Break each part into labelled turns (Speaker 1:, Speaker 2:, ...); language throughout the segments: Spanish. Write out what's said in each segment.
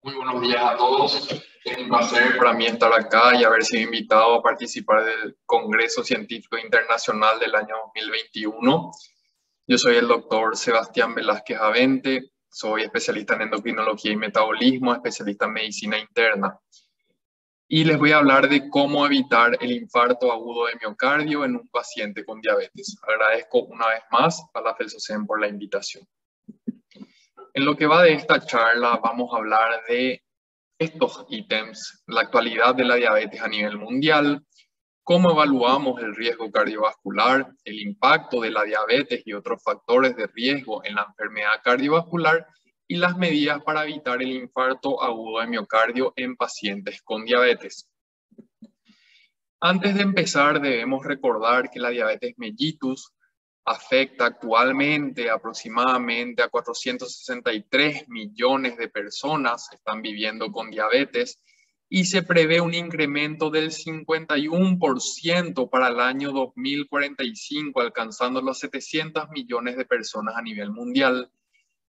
Speaker 1: Muy buenos días a todos. Es un placer para mí estar acá y haber sido invitado a participar del Congreso Científico Internacional del año 2021. Yo soy el doctor Sebastián Velázquez Avente, soy especialista en endocrinología y metabolismo, especialista en medicina interna. Y les voy a hablar de cómo evitar el infarto agudo de miocardio en un paciente con diabetes. Agradezco una vez más a la FELSOCEM por la invitación. En lo que va de esta charla vamos a hablar de estos ítems, la actualidad de la diabetes a nivel mundial, cómo evaluamos el riesgo cardiovascular, el impacto de la diabetes y otros factores de riesgo en la enfermedad cardiovascular y las medidas para evitar el infarto agudo de miocardio en pacientes con diabetes. Antes de empezar, debemos recordar que la diabetes mellitus afecta actualmente aproximadamente a 463 millones de personas que están viviendo con diabetes y se prevé un incremento del 51% para el año 2045, alcanzando los 700 millones de personas a nivel mundial.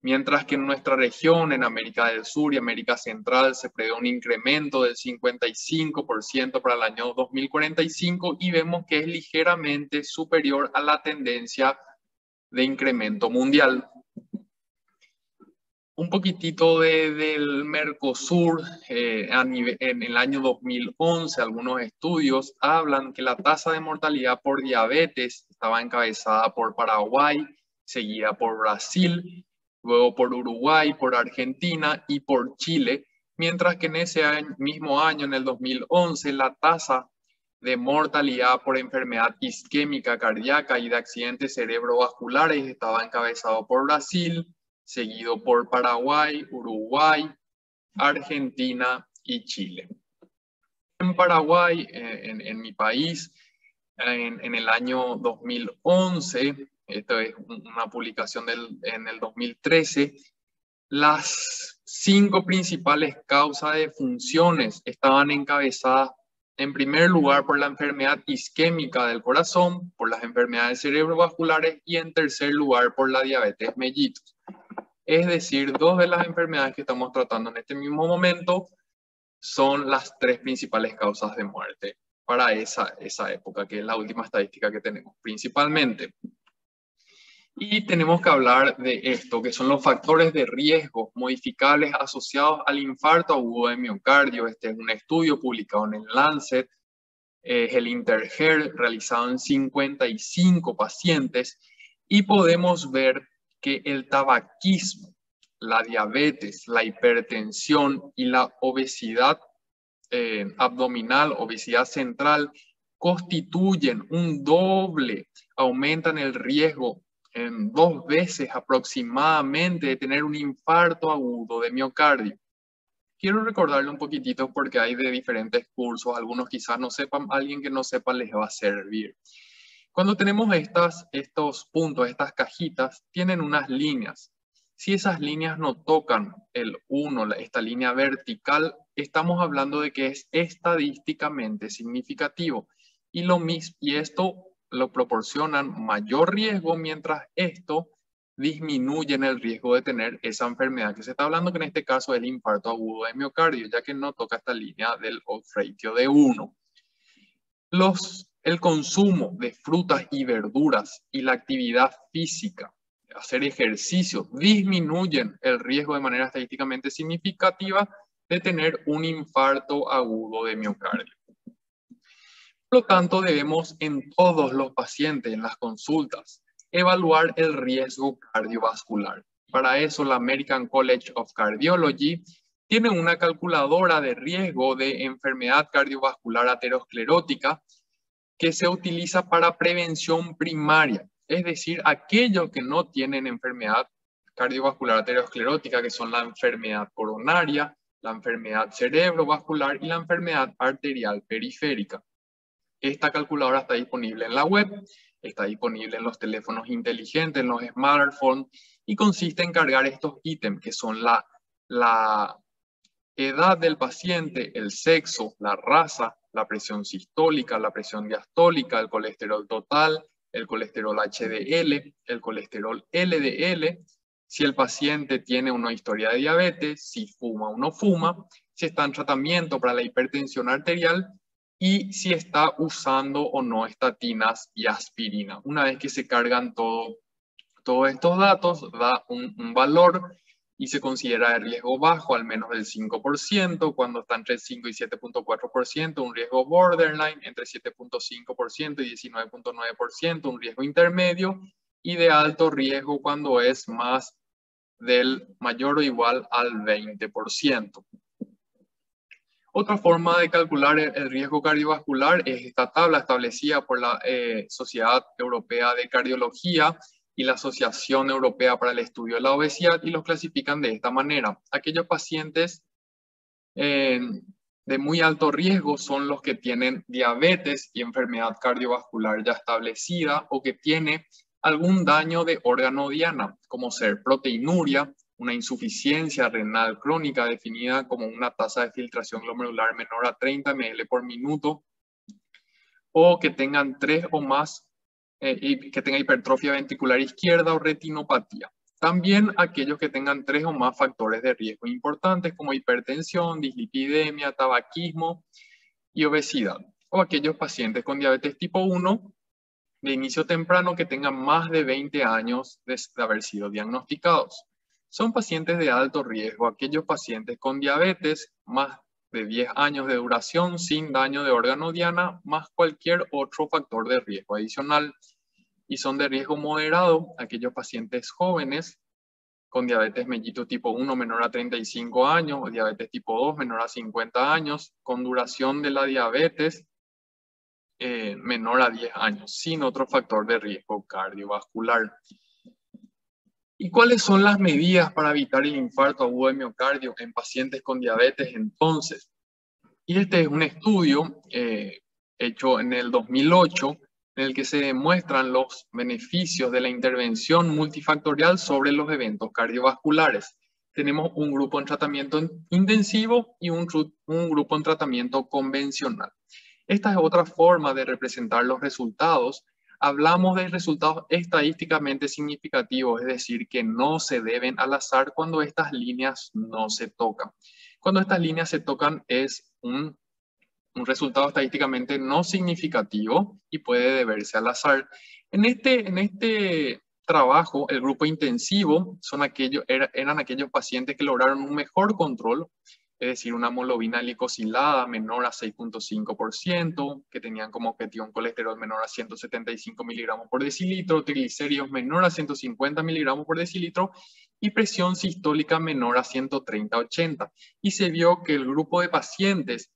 Speaker 1: Mientras que en nuestra región, en América del Sur y América Central, se prevé un incremento del 55% para el año 2045 y vemos que es ligeramente superior a la tendencia de incremento mundial. Un poquitito del Mercosur, en el año 2011, algunos estudios hablan que la tasa de mortalidad por diabetes estaba encabezada por Paraguay, seguida por Brasil, luego por Uruguay, por Argentina y por Chile, mientras que en ese mismo año, en el 2011, la tasa de mortalidad por enfermedad isquémica cardíaca y de accidentes cerebrovasculares estaba encabezado por Brasil, seguido por Paraguay, Uruguay, Argentina y Chile. En Paraguay, en mi país, en el año 2011, esto es una publicación en el 2013, las 5 principales causas de funciones estaban encabezadas en primer lugar por la enfermedad isquémica del corazón, por las enfermedades cerebrovasculares y en tercer lugar por la diabetes mellitus. Es decir, 2 de las enfermedades que estamos tratando en este mismo momento son las 3 principales causas de muerte para esa época, que es la última estadística que tenemos principalmente. Y tenemos que hablar de esto, que son los factores de riesgo modificables asociados al infarto agudo de miocardio. Este es un estudio publicado en el Lancet, es el INTERHER, realizado en 55 pacientes, y podemos ver que el tabaquismo, la diabetes, la hipertensión y la obesidad abdominal, obesidad central, constituyen un doble, aumentan el riesgo en 2 veces aproximadamente de tener un infarto agudo de miocardio. Quiero recordarle un poquitito porque hay de diferentes cursos, algunos quizás no sepan, alguien que no sepa les va a servir. Cuando tenemos estos puntos, estas cajitas, tienen unas líneas. Si esas líneas no tocan el 1, esta línea vertical, estamos hablando de que es estadísticamente significativo. Y esto lo proporcionan mayor riesgo, mientras esto disminuye el riesgo de tener esa enfermedad que se está hablando, que en este caso es el infarto agudo de miocardio, ya que no toca esta línea del odds ratio de 1. El consumo de frutas y verduras y la actividad física, hacer ejercicio, disminuyen el riesgo de manera estadísticamente significativa de tener un infarto agudo de miocardio. Por lo tanto, debemos en todos los pacientes, en las consultas, evaluar el riesgo cardiovascular. Para eso, la American College of Cardiology tiene una calculadora de riesgo de enfermedad cardiovascular aterosclerótica que se utiliza para prevención primaria, es decir, aquellos que no tienen enfermedad cardiovascular aterosclerótica, que son la enfermedad coronaria, la enfermedad cerebrovascular y la enfermedad arterial periférica. Esta calculadora está disponible en la web, está disponible en los teléfonos inteligentes, en los smartphones, y consiste en cargar estos ítems que son la edad del paciente, el sexo, la raza, la presión sistólica, la presión diastólica, el colesterol total, el colesterol HDL, el colesterol LDL, si el paciente tiene una historia de diabetes, si fuma o no fuma, si está en tratamiento para la hipertensión arterial y si está usando o no estatinas y aspirina. Una vez que se cargan todos estos datos, da un valor y se considera de riesgo bajo, al menos del 5%, cuando está entre 5 y 7.4%, un riesgo borderline entre 7.5% y 19.9%, un riesgo intermedio, y de alto riesgo cuando es más del mayor o igual al 20%. Otra forma de calcular el riesgo cardiovascular es esta tabla establecida por la Sociedad Europea de Cardiología y la Asociación Europea para el Estudio de la Obesidad, y los clasifican de esta manera. Aquellos pacientes de muy alto riesgo son los que tienen diabetes y enfermedad cardiovascular ya establecida o que tiene algún daño de órgano diana, como ser proteinuria, una insuficiencia renal crónica definida como una tasa de filtración glomerular menor a 30 ml por minuto, o que tengan 3 o más, y que tenga hipertrofia ventricular izquierda o retinopatía. También aquellos que tengan 3 o más factores de riesgo importantes como hipertensión, dislipidemia, tabaquismo y obesidad. O aquellos pacientes con diabetes tipo 1 de inicio temprano que tengan más de 20 años de haber sido diagnosticados. Son pacientes de alto riesgo aquellos pacientes con diabetes más de 10 años de duración sin daño de órgano diana más cualquier otro factor de riesgo adicional. Y son de riesgo moderado aquellos pacientes jóvenes con diabetes mellitus tipo 1 menor a 35 años o diabetes tipo 2 menor a 50 años con duración de la diabetes menor a 10 años sin otro factor de riesgo cardiovascular. ¿Y cuáles son las medidas para evitar el infarto agudo de miocardio en pacientes con diabetes entonces? Y este es un estudio hecho en el 2008 en el que se demuestran los beneficios de la intervención multifactorial sobre los eventos cardiovasculares. Tenemos un grupo en tratamiento intensivo y un grupo en tratamiento convencional. Esta es otra forma de representar los resultados. Hablamos de resultados estadísticamente significativos, es decir, que no se deben al azar cuando estas líneas no se tocan. Cuando estas líneas se tocan es un resultado estadísticamente no significativo y puede deberse al azar. En este trabajo, el grupo intensivo eran aquellos pacientes que lograron un mejor control, es decir, una hemoglobina glicosilada menor a 6.5%, que tenían como objetivo un colesterol menor a 175 miligramos por decilitro, triglicéridos menor a 150 miligramos por decilitro y presión sistólica menor a 130/80. Y se vio que el grupo de pacientes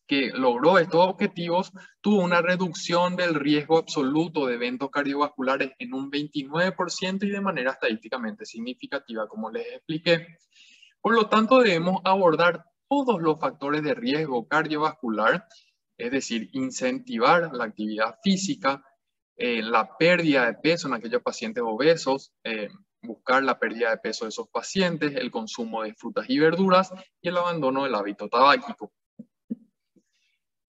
Speaker 1: que logró estos objetivos tuvo una reducción del riesgo absoluto de eventos cardiovasculares en un 29% y de manera estadísticamente significativa, como les expliqué. Por lo tanto, debemos abordar todos los factores de riesgo cardiovascular, es decir, incentivar la actividad física, la pérdida de peso en aquellos pacientes obesos, buscar la pérdida de peso de esos pacientes, el consumo de frutas y verduras y el abandono del hábito tabáquico.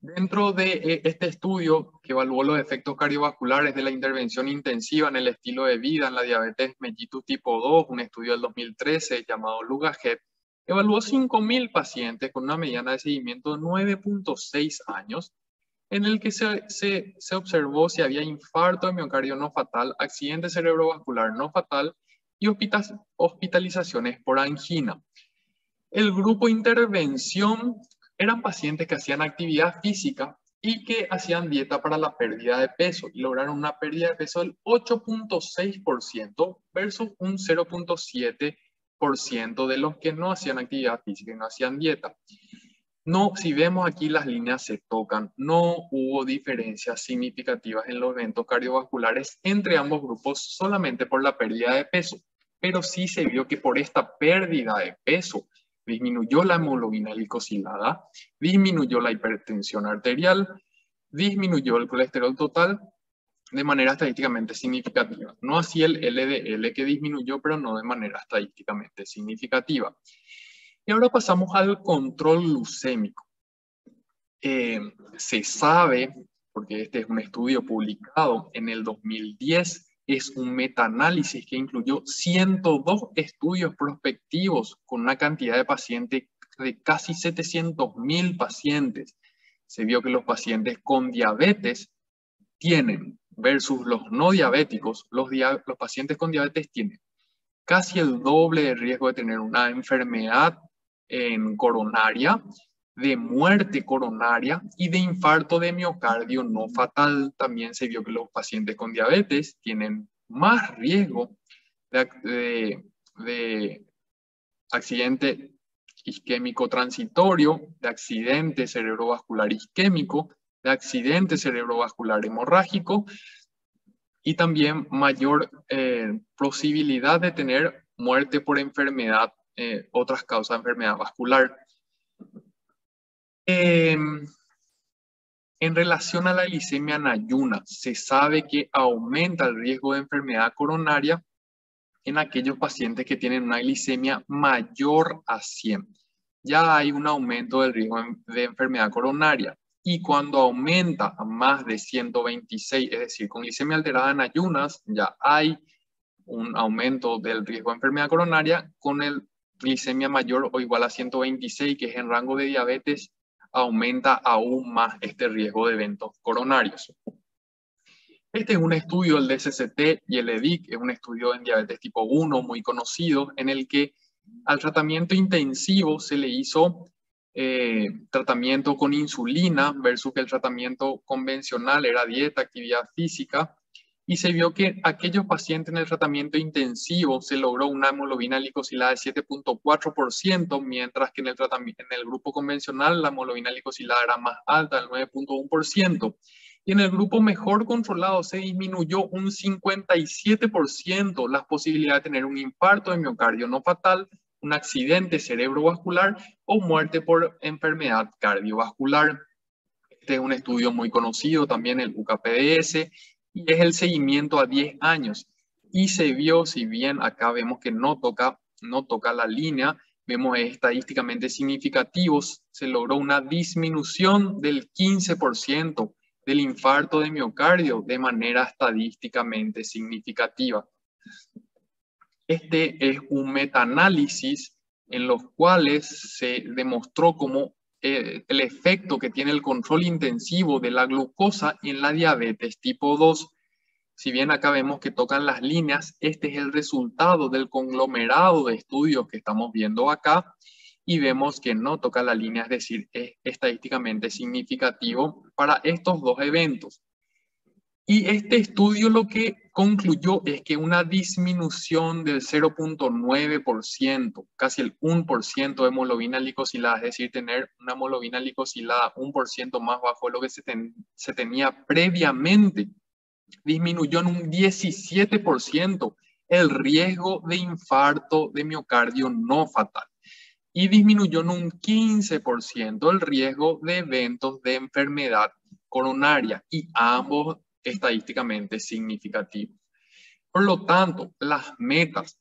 Speaker 1: Dentro de este estudio que evaluó los efectos cardiovasculares de la intervención intensiva en el estilo de vida en la diabetes mellitus tipo 2, un estudio del 2013 llamado LUGA-HEP, evaluó 5.000 pacientes con una mediana de seguimiento de 9.6 años, en el que se observó si había infarto de miocardio no fatal, accidente cerebrovascular no fatal y hospitalizaciones por angina. El grupo intervención eran pacientes que hacían actividad física y que hacían dieta para la pérdida de peso y lograron una pérdida de peso del 8.6% versus un 0.7% de los que no hacían actividad física y no hacían dieta. No, si vemos aquí las líneas se tocan, no hubo diferencias significativas en los eventos cardiovasculares entre ambos grupos solamente por la pérdida de peso, pero sí se vio que por esta pérdida de peso disminuyó la hemoglobina glicosilada, disminuyó la hipertensión arterial, disminuyó el colesterol total de manera estadísticamente significativa. No así el LDL que disminuyó, pero no de manera estadísticamente significativa. Y ahora pasamos al control glucémico. Se sabe, porque este es un estudio publicado en el 2010, es un metaanálisis que incluyó 102 estudios prospectivos con una cantidad de pacientes de casi 700.000 pacientes. Se vio que los pacientes con diabetes tienen, versus los no diabéticos, los pacientes con diabetes tienen casi el doble de riesgo de tener una enfermedad coronaria, de muerte coronaria y de infarto de miocardio no fatal. También se vio que los pacientes con diabetes tienen más riesgo de accidente isquémico transitorio, de accidente cerebrovascular isquémico, de accidente cerebrovascular hemorrágico y también mayor posibilidad de tener muerte por enfermedad, otras causas de enfermedad vascular. En relación a la glicemia en ayunas, se sabe que aumenta el riesgo de enfermedad coronaria en aquellos pacientes que tienen una glicemia mayor a 100. Ya hay un aumento del riesgo de enfermedad coronaria. Y cuando aumenta a más de 126, es decir, con glicemia alterada en ayunas, ya hay un aumento del riesgo de enfermedad coronaria. Con el glicemia mayor o igual a 126, que es en rango de diabetes, aumenta aún más este riesgo de eventos coronarios. Este es un estudio, el DSCT y el EDIC, es un estudio en diabetes tipo 1 muy conocido, en el que al tratamiento intensivo se le hizo tratamiento con insulina versus que el tratamiento convencional era dieta, actividad física, y se vio que aquellos pacientes en el tratamiento intensivo se logró una hemoglobina glicosilada de 7.4%, mientras que en el grupo convencional la hemoglobina glicosilada era más alta, el 9.1%. Y en el grupo mejor controlado se disminuyó un 57% las posibilidades de tener un infarto de miocardio no fatal, un accidente cerebrovascular o muerte por enfermedad cardiovascular. Este es un estudio muy conocido también, el UKPDS, y es el seguimiento a 10 años. Y se vio, si bien acá vemos que no toca la línea, vemos estadísticamente significativos, se logró una disminución del 15% del infarto de miocardio de manera estadísticamente significativa. Este es un metaanálisis en los cuales se demostró cómo el efecto que tiene el control intensivo de la glucosa en la diabetes tipo 2. Si bien acá vemos que tocan las líneas, este es el resultado del conglomerado de estudios que estamos viendo acá y vemos que no toca la línea, es decir, es estadísticamente significativo para estos dos eventos. Y este estudio lo que concluyó es que una disminución del 0.9%, casi el 1% de hemoglobina glicosilada, es decir, tener una hemoglobina glicosilada 1% más bajo de lo que se tenía previamente, disminuyó en un 17% el riesgo de infarto de miocardio no fatal y disminuyó en un 15% el riesgo de eventos de enfermedad coronaria, y ambos estadísticamente significativos. Por lo tanto, las metas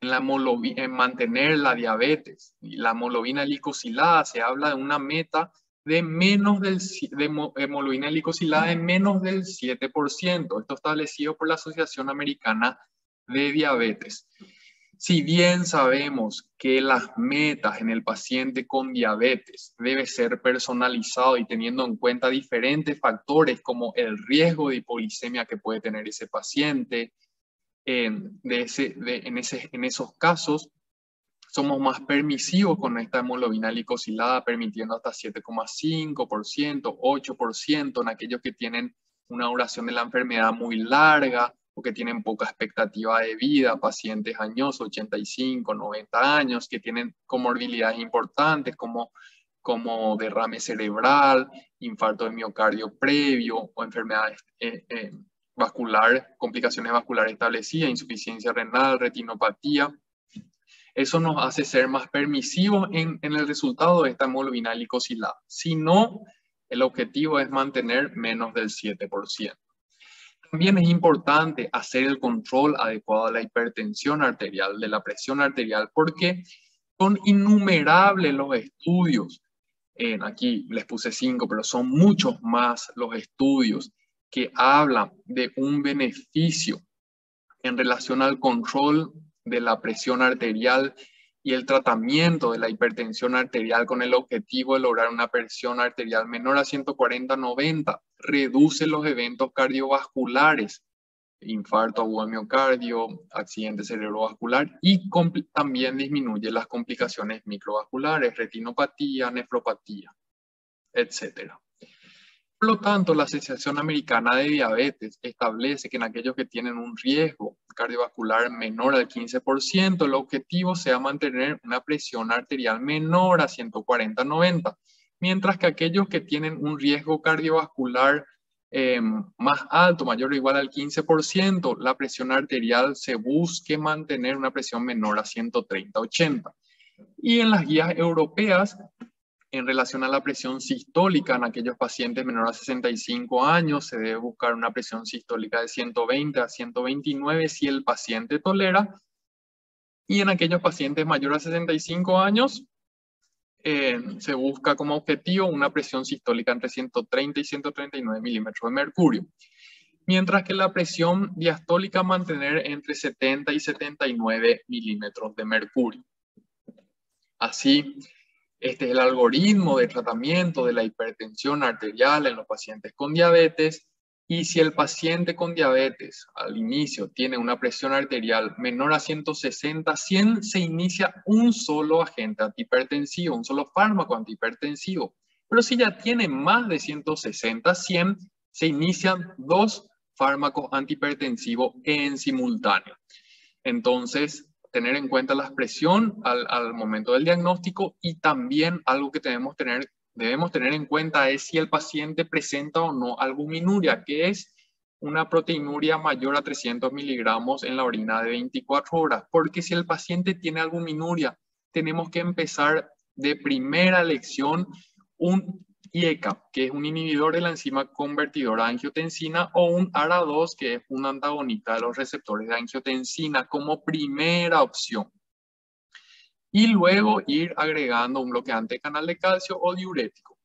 Speaker 1: en mantener la diabetes y la hemoglobina glicosilada, se habla de una meta de hemoglobina glicosilada de menos del 7%. Esto establecido por la Asociación Americana de Diabetes. Si bien sabemos que las metas en el paciente con diabetes debe ser personalizado y teniendo en cuenta diferentes factores como el riesgo de hipoglicemia que puede tener ese paciente, en esos casos somos más permisivos con esta hemoglobina glicosilada, permitiendo hasta 7,5%, 8% en aquellos que tienen una duración de la enfermedad muy larga o que tienen poca expectativa de vida, pacientes añosos, 85, 90 años, que tienen comorbilidades importantes como derrame cerebral, infarto de miocardio previo o enfermedades vasculares, complicaciones vasculares establecidas, insuficiencia renal, retinopatía. Eso nos hace ser más permisivos en el resultado de esta hemoglobina glicosilada. Si no, el objetivo es mantener menos del 7%. También es importante hacer el control adecuado de la hipertensión arterial, de la presión arterial, porque son innumerables los estudios. Aquí les puse 5, pero son muchos más los estudios que habla de un beneficio en relación al control de la presión arterial y el tratamiento de la hipertensión arterial con el objetivo de lograr una presión arterial menor a 140/90, reduce los eventos cardiovasculares, infarto agudo de miocardio, accidente cerebrovascular, y también disminuye las complicaciones microvasculares, retinopatía, nefropatía, etc. Por lo tanto, la Asociación Americana de Diabetes establece que en aquellos que tienen un riesgo cardiovascular menor al 15%, el objetivo sea mantener una presión arterial menor a 140/90, mientras que aquellos que tienen un riesgo cardiovascular más alto, mayor o igual al 15%, la presión arterial se busque mantener una presión menor a 130/80. Y en las guías europeas, en relación a la presión sistólica en aquellos pacientes menores a 65 años, se debe buscar una presión sistólica de 120 a 129 si el paciente tolera. Y en aquellos pacientes mayores a 65 años, se busca como objetivo una presión sistólica entre 130 y 139 milímetros de mercurio. Mientras que la presión diastólica mantener entre 70 y 79 milímetros de mercurio. Así, este es el algoritmo de tratamiento de la hipertensión arterial en los pacientes con diabetes. Y si el paciente con diabetes al inicio tiene una presión arterial menor a 160/100, se inicia un solo agente antihipertensivo, un solo fármaco antihipertensivo. Pero si ya tiene más de 160/100, se inician 2 fármacos antihipertensivos en simultáneo. Entonces, tener en cuenta la presión al momento del diagnóstico, y también algo que debemos tener en cuenta es si el paciente presenta o no albuminuria, que es una proteinuria mayor a 300 miligramos en la orina de 24 horas. Porque si el paciente tiene albuminuria, tenemos que empezar de primera elección un IECA, que es un inhibidor de la enzima convertidora de angiotensina, o un ARA2, que es un antagonista de los receptores de angiotensina, como primera opción. Y luego ir agregando un bloqueante de canal de calcio o diurético.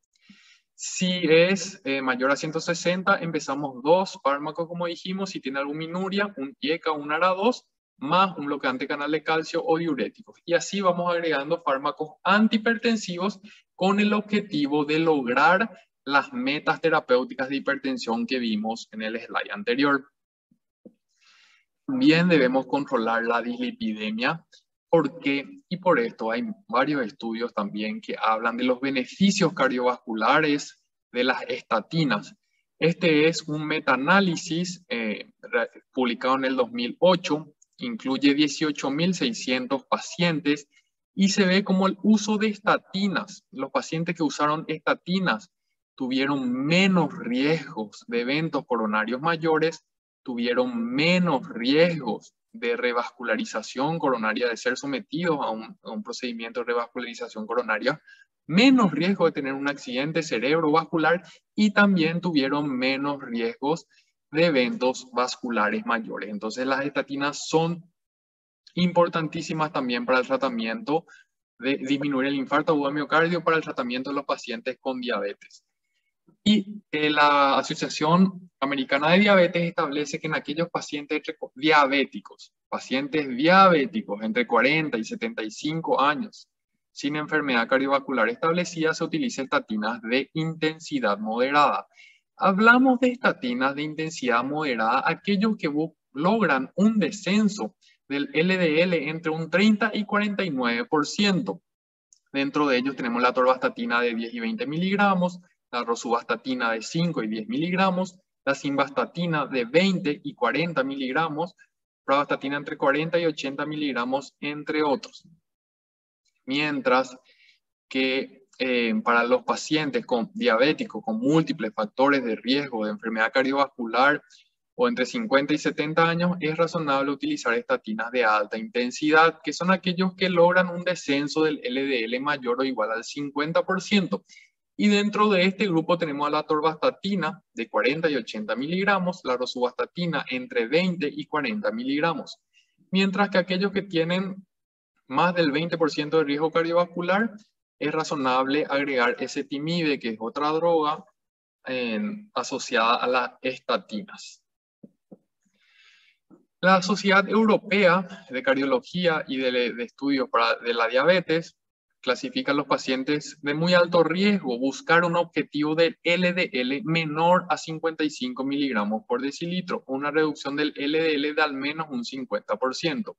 Speaker 1: Si es mayor a 160, empezamos 2 fármacos, como dijimos. Si tiene albuminuria, un IECA o un ARA2, más un bloqueante de canal de calcio o diuréticos. Y así vamos agregando fármacos antihipertensivos con el objetivo de lograr las metas terapéuticas de hipertensión que vimos en el slide anterior. También debemos controlar la dislipidemia. ¿Por qué? Y por esto hay varios estudios también que hablan de los beneficios cardiovasculares de las estatinas. Este es un metaanálisis publicado en el 2008, incluye 18.600 pacientes, y se ve como el uso de estatinas, los pacientes que usaron estatinas tuvieron menos riesgos de eventos coronarios mayores, tuvieron menos riesgos de revascularización coronaria, de ser sometidos a un procedimiento de revascularización coronaria, menos riesgo de tener un accidente cerebrovascular, y también tuvieron menos riesgos de eventos vasculares mayores. Entonces, las estatinas son importantísimas también para el tratamiento de disminuir el infarto agudo de miocardio, para el tratamiento de los pacientes con diabetes. Y la Asociación Americana de Diabetes establece que en aquellos pacientes diabéticos entre 40 y 75 años, sin enfermedad cardiovascular establecida, se utiliza estatinas de intensidad moderada. Hablamos de estatinas de intensidad moderada, aquellos que logran un descenso del LDL entre un 30 y 49%. Dentro de ellos tenemos la atorvastatina de 10 y 20 miligramos, la rosuvastatina de 5 y 10 miligramos, la simvastatina de 20 y 40 miligramos, pravastatina entre 40 y 80 miligramos, entre otros. Mientras que para los pacientes diabéticos con múltiples factores de riesgo de enfermedad cardiovascular o entre 50 y 70 años, es razonable utilizar estatinas de alta intensidad, que son aquellos que logran un descenso del LDL mayor o igual al 50%. Y dentro de este grupo tenemos a la atorvastatina de 40 y 80 miligramos, la rosuvastatina entre 20 y 40 miligramos. Mientras que aquellos que tienen más del 20% de riesgo cardiovascular, es razonable agregar ezetimibe, que es otra droga asociada a las estatinas. La Sociedad Europea de Cardiología y de Estudios de la Diabetes clasifica a los pacientes de muy alto riesgo, buscar un objetivo del LDL menor a 55 miligramos por decilitro, o una reducción del LDL de al menos un 50%.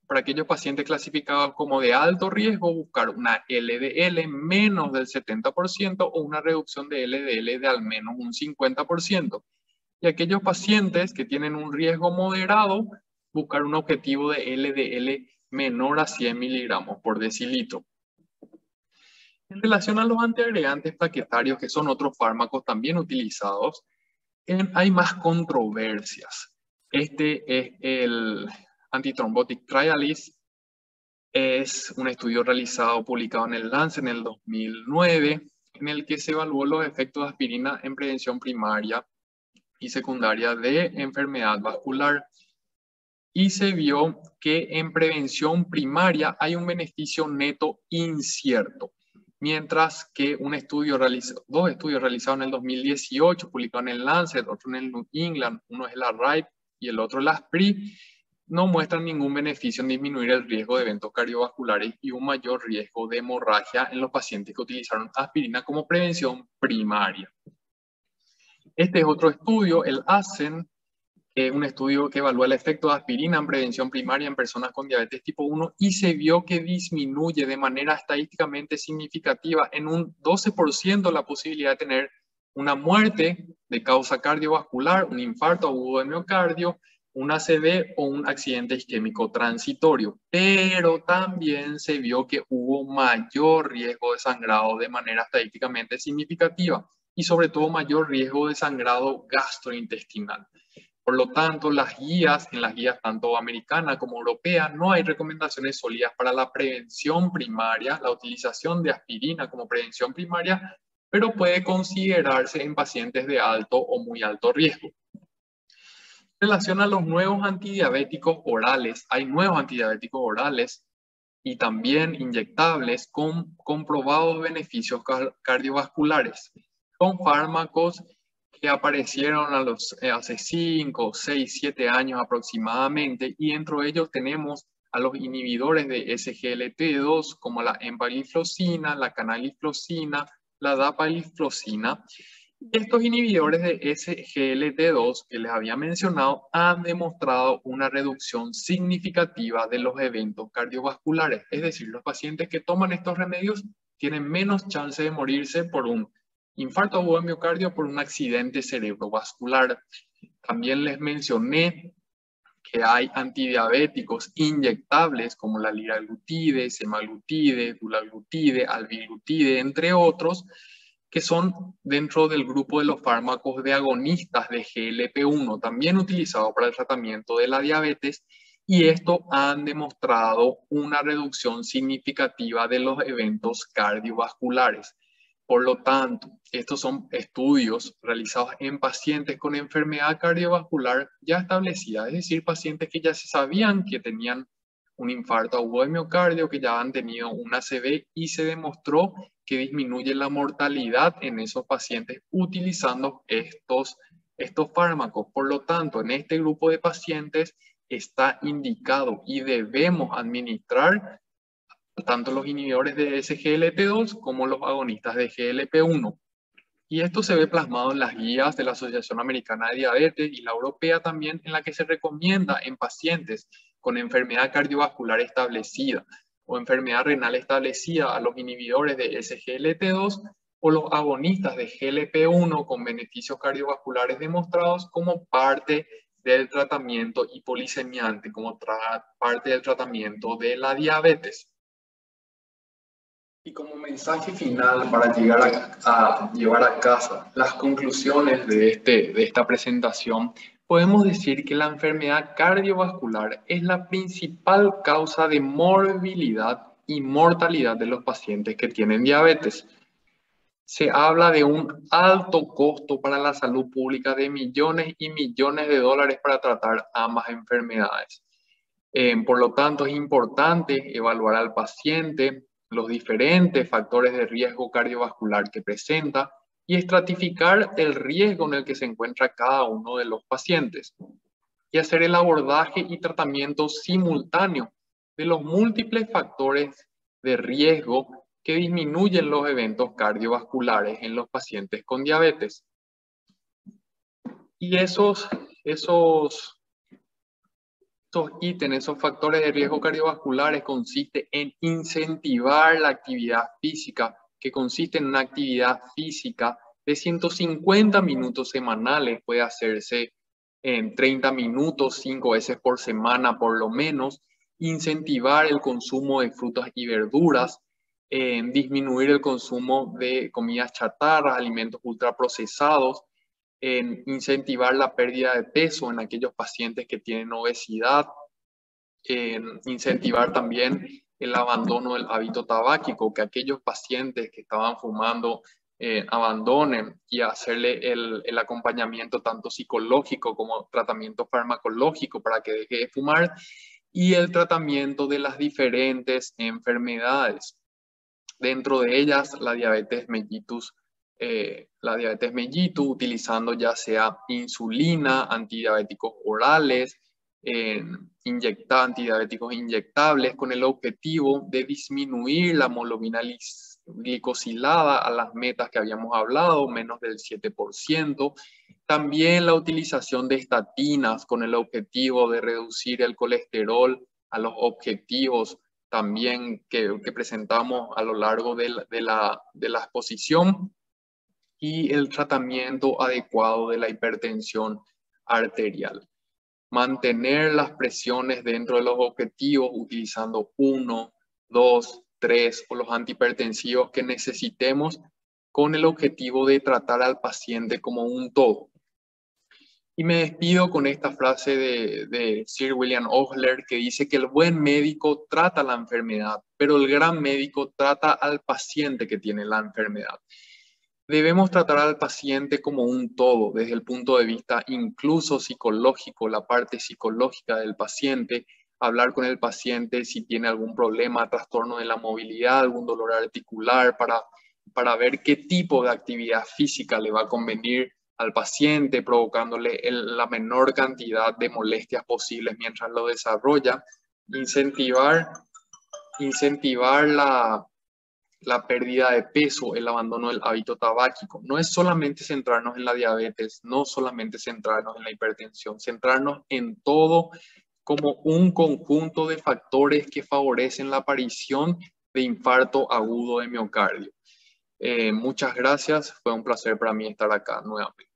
Speaker 1: Para aquellos pacientes clasificados como de alto riesgo, buscar una LDL menos del 70% o una reducción de LDL de al menos un 50%. Y aquellos pacientes que tienen un riesgo moderado, buscar un objetivo de LDL menor a 100 miligramos por decilitro. En relación a los antiagregantes plaquetarios, que son otros fármacos también utilizados, hay más controversias. Este es el Antithrombotic Trialist. Es un estudio realizado, publicado en el Lancet en el 2009, en el que se evaluó los efectos de aspirina en prevención primaria y secundaria de enfermedad vascular. Y se vio que en prevención primaria hay un beneficio neto incierto. Mientras que dos estudios realizados en el 2018, publicados en el Lancet, otro en el New England, uno es la RIPE y el otro la SPRI, no muestran ningún beneficio en disminuir el riesgo de eventos cardiovasculares y un mayor riesgo de hemorragia en los pacientes que utilizaron aspirina como prevención primaria. Este es otro estudio, el ASCEN, un estudio que evalúa el efecto de aspirina en prevención primaria en personas con diabetes tipo 1 y se vio que disminuye de manera estadísticamente significativa en un 12% la posibilidad de tener una muerte de causa cardiovascular, un infarto agudo de miocardio, un ACV o un accidente isquémico transitorio. Pero también se vio que hubo mayor riesgo de sangrado de manera estadísticamente significativa y sobre todo mayor riesgo de sangrado gastrointestinal. Por lo tanto, en las guías tanto americana como europea, no hay recomendaciones sólidas para la prevención primaria, la utilización de aspirina como prevención primaria, pero puede considerarse en pacientes de alto o muy alto riesgo. En relación a los nuevos antidiabéticos orales, hay nuevos antidiabéticos orales y también inyectables con comprobados beneficios cardiovasculares. Son fármacos que aparecieron hace 5, 6, 7 años aproximadamente, y dentro de ellos tenemos a los inhibidores de SGLT2 como la empagliflozina, la canaliflozina, la dapagliflozina. Estos inhibidores de SGLT2 que les había mencionado han demostrado una reducción significativa de los eventos cardiovasculares. Es decir, los pacientes que toman estos remedios tienen menos chance de morirse por un infarto agudo de miocardio, por un accidente cerebrovascular. También les mencioné que hay antidiabéticos inyectables como la liraglutide, semaglutide, dulaglutide, albiglutide, entre otros, que son dentro del grupo de los fármacos de agonistas de GLP-1, también utilizados para el tratamiento de la diabetes, y esto han demostrado una reducción significativa de los eventos cardiovasculares. Por lo tanto, estos son estudios realizados en pacientes con enfermedad cardiovascular ya establecida, es decir, pacientes que ya se sabían que tenían un infarto agudo de miocardio, que ya han tenido un ACV, y se demostró que disminuye la mortalidad en esos pacientes utilizando estos fármacos. Por lo tanto, en este grupo de pacientes está indicado y debemos administrar tanto los inhibidores de SGLT2 como los agonistas de GLP-1. Y esto se ve plasmado en las guías de la Asociación Americana de Diabetes y la europea también, en la que se recomienda en pacientes con enfermedad cardiovascular establecida o enfermedad renal establecida a los inhibidores de SGLT2 o los agonistas de GLP-1 con beneficios cardiovasculares demostrados como parte del tratamiento hipolicemiante, como parte del tratamiento de la diabetes. Y como mensaje final para llevar a casa las conclusiones de esta presentación, podemos decir que la enfermedad cardiovascular es la principal causa de morbilidad y mortalidad de los pacientes que tienen diabetes. Se habla de un alto costo para la salud pública de millones y millones de dólares para tratar ambas enfermedades. Por lo tanto, es importante evaluar al paciente, los diferentes factores de riesgo cardiovascular que presenta, y estratificar el riesgo en el que se encuentra cada uno de los pacientes y hacer el abordaje y tratamiento simultáneo de los múltiples factores de riesgo que disminuyen los eventos cardiovasculares en los pacientes con diabetes. Y esos ítems, esos factores de riesgo cardiovasculares consiste en incentivar la actividad física, que consiste en una actividad física de 150 minutos semanales, puede hacerse en 30 minutos, 5 veces por semana por lo menos, incentivar el consumo de frutas y verduras, disminuir el consumo de comidas chatarras, alimentos ultraprocesados, en incentivar la pérdida de peso en aquellos pacientes que tienen obesidad, en incentivar también el abandono del hábito tabáquico, que aquellos pacientes que estaban fumando abandonen, y hacerle el acompañamiento tanto psicológico como tratamiento farmacológico para que deje de fumar, y el tratamiento de las diferentes enfermedades. Dentro de ellas, la diabetes mellitus, utilizando ya sea insulina, antidiabéticos orales, antidiabéticos inyectables, con el objetivo de disminuir la hemoglobina glicosilada a las metas que habíamos hablado, menos del 7%. También la utilización de estatinas con el objetivo de reducir el colesterol a los objetivos también que presentamos a lo largo de la exposición, y el tratamiento adecuado de la hipertensión arterial. Mantener las presiones dentro de los objetivos utilizando 1, 2, 3 o los antihipertensivos que necesitemos, con el objetivo de tratar al paciente como un todo. Y me despido con esta frase de Sir William Osler, que dice que el buen médico trata la enfermedad, pero el gran médico trata al paciente que tiene la enfermedad. Debemos tratar al paciente como un todo, desde el punto de vista incluso psicológico, la parte psicológica del paciente, hablar con el paciente si tiene algún problema, trastorno de la movilidad, algún dolor articular, para ver qué tipo de actividad física le va a convenir al paciente, provocándole la menor cantidad de molestias posibles mientras lo desarrolla. Incentivar la pérdida de peso, el abandono del hábito tabáquico. No es solamente centrarnos en la diabetes, no solamente centrarnos en la hipertensión, centrarnos en todo como un conjunto de factores que favorecen la aparición de infarto agudo de miocardio. Muchas gracias, fue un placer para mí estar acá nuevamente.